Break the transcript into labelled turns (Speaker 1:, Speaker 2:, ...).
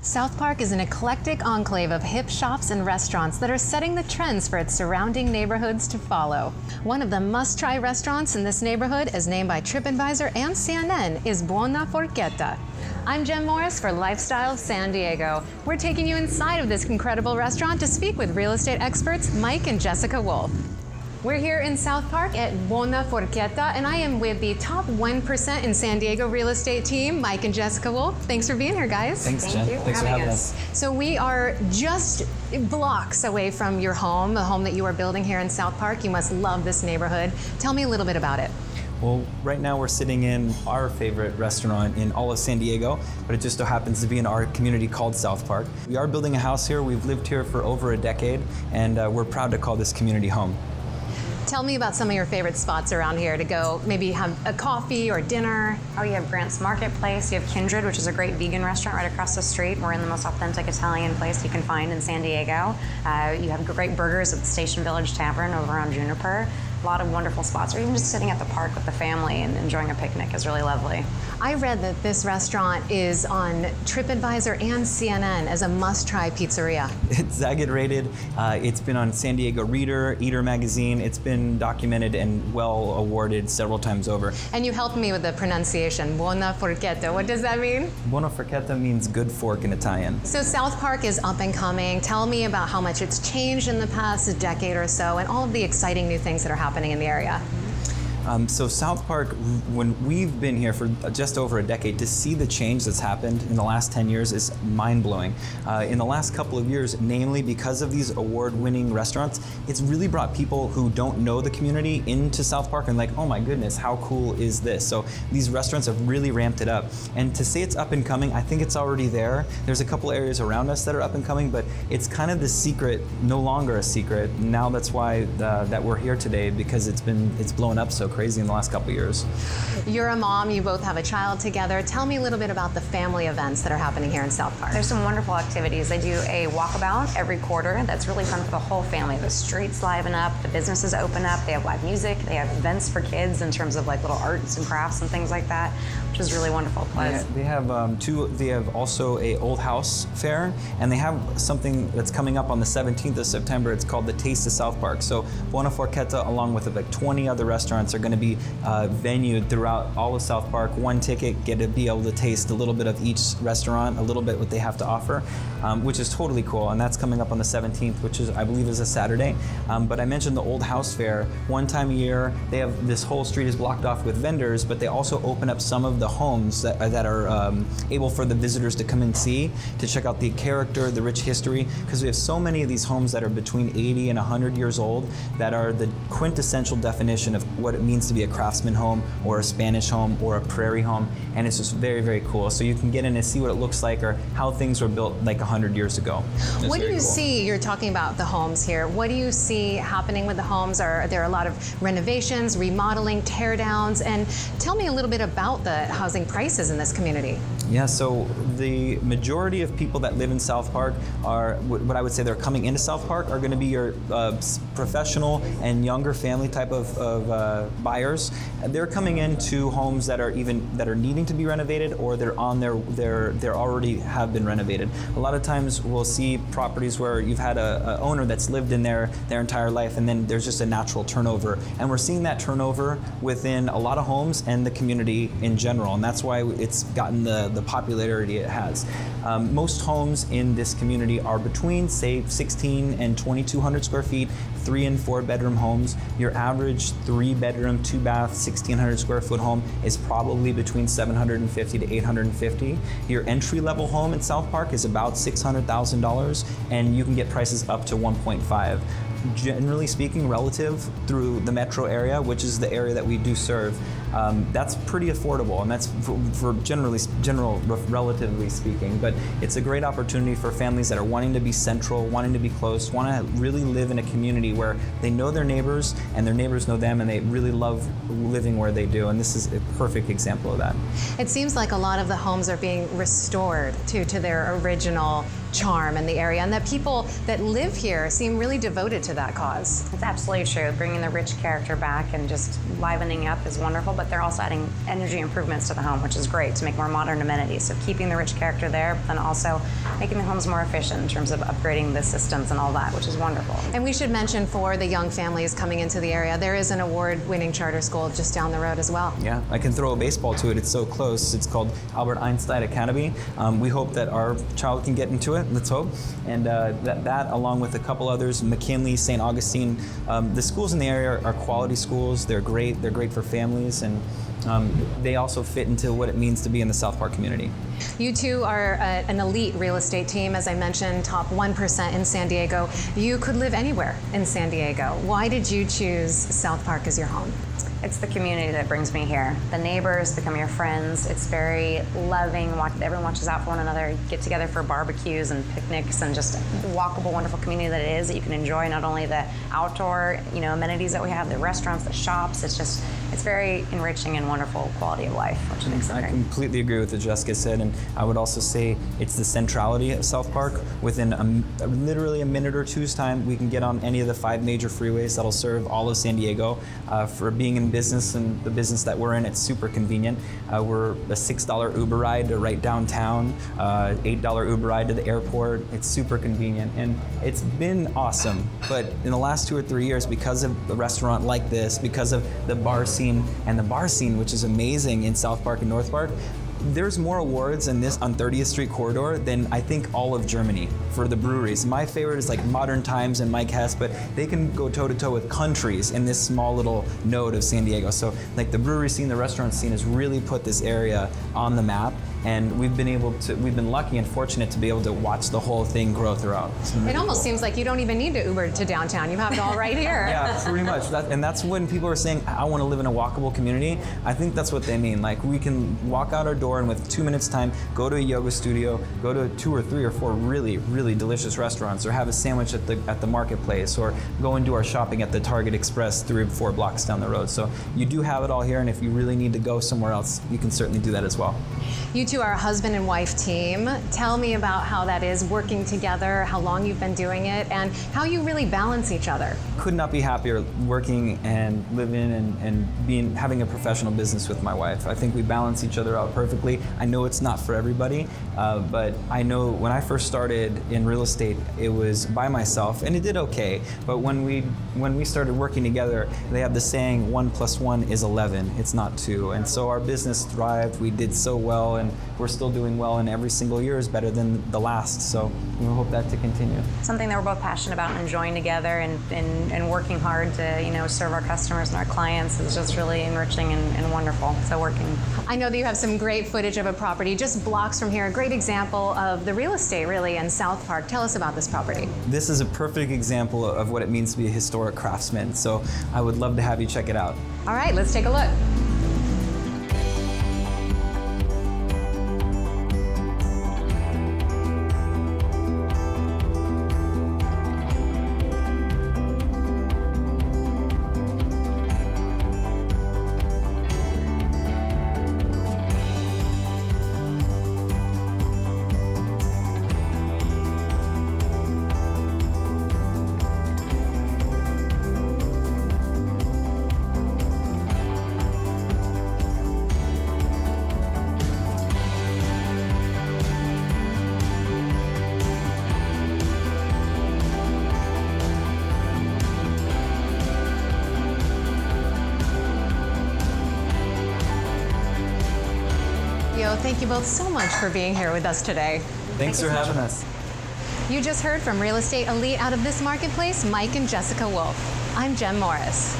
Speaker 1: South Park is an eclectic enclave of hip shops and restaurants that are setting the trends for its surrounding neighborhoods to follow. One of the must-try restaurants in this neighborhood, as named by TripAdvisor and CNN, is Buona Forchetta. I'm Jen Morris for Lifestyle San Diego. We're taking you inside of this incredible restaurant to speak with real estate experts Mike and Jessica Wolf. We're here in South Park at Buona Forchetta, and I am with the top 1% in San Diego real estate team, Mike and Jessica Wolf. Thanks for being here, guys.
Speaker 2: Thanks, Jen. Thanks for having us.
Speaker 1: So we are just blocks away from your home, the home that you are building here in South Park. You must love this neighborhood. Tell me a little bit about it.
Speaker 2: Well, right now we're sitting in our favorite restaurant in all of San Diego, but it just so happens to be in our community called South Park. We are building a house here. We've lived here for over a decade, and we're proud to call this community home.
Speaker 1: Tell me about some of your favorite spots around here to go maybe have a coffee or dinner.
Speaker 3: Oh, you have Grant's Marketplace, you have Kindred, which is a great vegan restaurant right across the street. We're in the most authentic Italian place you can find in San Diego. You have great burgers at the Station Village Tavern over on Juniper. A lot of wonderful spots, or even just sitting at the park with the family and enjoying a picnic is really lovely.
Speaker 1: I read that this restaurant is on TripAdvisor and CNN as a must-try pizzeria.
Speaker 2: It's Zagat rated. It's been on San Diego Reader, Eater magazine. It's been documented and well awarded several times over.
Speaker 1: And you helped me with the pronunciation, Buona Forchetta. What does that mean?
Speaker 2: Buona Forchetta means good fork in Italian.
Speaker 1: So South Park is up and coming. Tell me about how much it's changed in the past decade or so and all of the exciting new things that are happening in the area.
Speaker 2: So South Park, when we've been here for just over a decade, to see the change that's happened in the last 10 years is mind-blowing. In the last couple of years, namely because of these award-winning restaurants, it's really brought people who don't know the community into South Park and like, oh my goodness, how cool is this? So these restaurants have really ramped it up. And to say it's up and coming, I think it's already there. There's a couple areas around us that are up and coming, but it's kind of the secret, no longer a secret. Now that's why that we're here today, because it's blown up so crazy in the last couple of years.
Speaker 1: You're a mom, you both have a child together. Tell me a little bit about the family events that are happening here in South Park.
Speaker 3: There's some wonderful activities. They do a walkabout every quarter that's really fun for the whole family. The streets liven up, the businesses open up, they have live music, they have events for kids in terms of like little arts and crafts and things like that, which is really wonderful.
Speaker 2: Plus, they have they have also a old house fair, and they have something that's coming up on the 17th of September. It's called the Taste of South Park. So Buona Forchetta, along with like 20 other restaurants, are going to be venued throughout all of South Park. One ticket, get to be able to taste a little bit of each restaurant, a little bit what they have to offer, which is totally cool. And that's coming up on the 17th, which is, I believe, is a Saturday. But I mentioned the old house fair. One time a year, they have this whole street is blocked off with vendors, but they also open up some of the homes that are able for the visitors to come and see, to check out the character, the rich history, because we have so many of these homes that are between 80 and 100 years old that are the quintessential definition of what it means to be a craftsman home or a Spanish home or a prairie home, and it's just very, very cool. So you can get in and see what it looks like or how things were built like 100 years ago.
Speaker 1: What do you see, you're talking about the homes here, what do you see happening with the homes? Are there a lot of renovations, remodeling, tear downs, and tell me a little bit about the housing prices in this community.
Speaker 2: Yeah, so the majority of people that live in South Park are, what I would say they're coming into South Park are going to be your professional and younger family type of buyers. They're coming into homes that are needing to be renovated, or they're already have been renovated. A lot of times we'll see properties where you've had a owner that's lived in there their entire life, and then there's just a natural turnover. And we're seeing that turnover within a lot of homes and the community in general, and that's why it's gotten the popularity it has. Most homes in this community are between, say, 16 and 2,200 square feet, 3 and 4 bedroom homes. Your average 3-bedroom, 2-bath, 1,600 square foot home is probably between $750 to $850. Your entry-level home in South Park is about $600,000, and you can get prices up to 1.5. Generally speaking, relative through the metro area, which is the area that we do serve, that's pretty affordable, and that's for relatively speaking. But it's a great opportunity for families that are wanting to be central, wanting to be close, want to really live in a community where they know their neighbors and their neighbors know them, and they really love living where they do. And this is a perfect example of that.
Speaker 1: It seems like a lot of the homes are being restored to their original charm in the area, and that people that live here seem really devoted to that cause.
Speaker 3: It's absolutely true. Bringing the rich character back and just livening up is wonderful, but they're also adding energy improvements to the home, which is great to make more modern modern amenities. So keeping the rich character there, but then also making the homes more efficient in terms of upgrading the systems and all that, which is wonderful.
Speaker 1: And we should mention for the young families coming into the area, there is an award-winning charter school just down the road as well.
Speaker 2: Yeah, I can throw a baseball to it. It's so close. It's called Albert Einstein Academy. We hope that our child can get into it. Let's hope. And that along with a couple others, McKinley, St. Augustine, the schools in the area are quality schools. They're great. They're great for families, and they also fit into what it means to be in the South Park community.
Speaker 1: You two are an elite real estate team, as I mentioned, top 1% in San Diego. You could live anywhere in San Diego. Why did you choose South Park as your home?
Speaker 3: It's the community that brings me here. The neighbors become your friends. It's very loving. Everyone watches out for one another. Get together for barbecues and picnics, and just the walkable, wonderful community that it is, that you can enjoy not only the outdoor, amenities that we have, the restaurants, the shops. It's very enriching and wonderful quality of life, which makes it
Speaker 2: I
Speaker 3: great.
Speaker 2: completely agree with what Jessica said, and I would also say it's the centrality of South Park. Within literally a minute or two's time, we can get on any of the 5 major freeways that'll serve all of San Diego. For being in business and the business that we're in, it's super convenient. We're a $6 Uber ride to right downtown, $8 Uber ride to the airport. It's super convenient, and it's been awesome. But in the last 2 or 3 years, because of a restaurant like this, because of the bar scene, and the bar scene, which is amazing in South Park and North Park, there's more awards in this on 30th Street corridor than I think all of Germany for the breweries. My favorite is like Modern Times and Mike Hess, but they can go toe to toe with countries in this small little node of San Diego. So like the brewery scene, the restaurant scene has really put this area on the map, and we've been lucky and fortunate to be able to watch the whole thing grow throughout.
Speaker 1: It almost seems like you don't even need to Uber to downtown. You have it all right here.
Speaker 2: Yeah, pretty much. And that's when people are saying, I want to live in a walkable community. I think that's what they mean. Like, we can walk out our door and with 2 minutes time, go to a yoga studio, go to 2 or 3 or 4 really, really delicious restaurants, or have a sandwich at the marketplace, or go and do our shopping at the Target Express 3 or 4 blocks down the road. So you do have it all here, and if you really need to go somewhere else, you can certainly do that as well.
Speaker 1: You two are a husband and wife team. Tell me about how that is working together, how long you've been doing it, and how you really balance each other.
Speaker 2: Could not be happier working and living and having a professional business with my wife. I think we balance each other out perfectly. I know it's not for everybody, but I know when I first started in real estate, it was by myself, and it did okay. But when we started working together, they have the saying, 1 + 1 is 11. It's not 2. And so our business thrived. We did so well, and we're still doing well, and every single year is better than the last. So we hope that to continue.
Speaker 3: Something that we're both passionate about and enjoying together, and working hard to serve our customers and our clients is just really enriching and wonderful. So working.
Speaker 1: I know that you have some great footage of a property just blocks from here, a great example of the real estate really in South Park. Tell us about this property.
Speaker 2: This is a perfect example of what it means to be a historic craftsman. So I would love to have you check it out.
Speaker 1: All right, let's take a look. Thank you both so much for being here with us today.
Speaker 2: Thanks for having us.
Speaker 1: You just heard from real estate elite out of this marketplace, Mike and Jessica Wolf. I'm Jem Morris.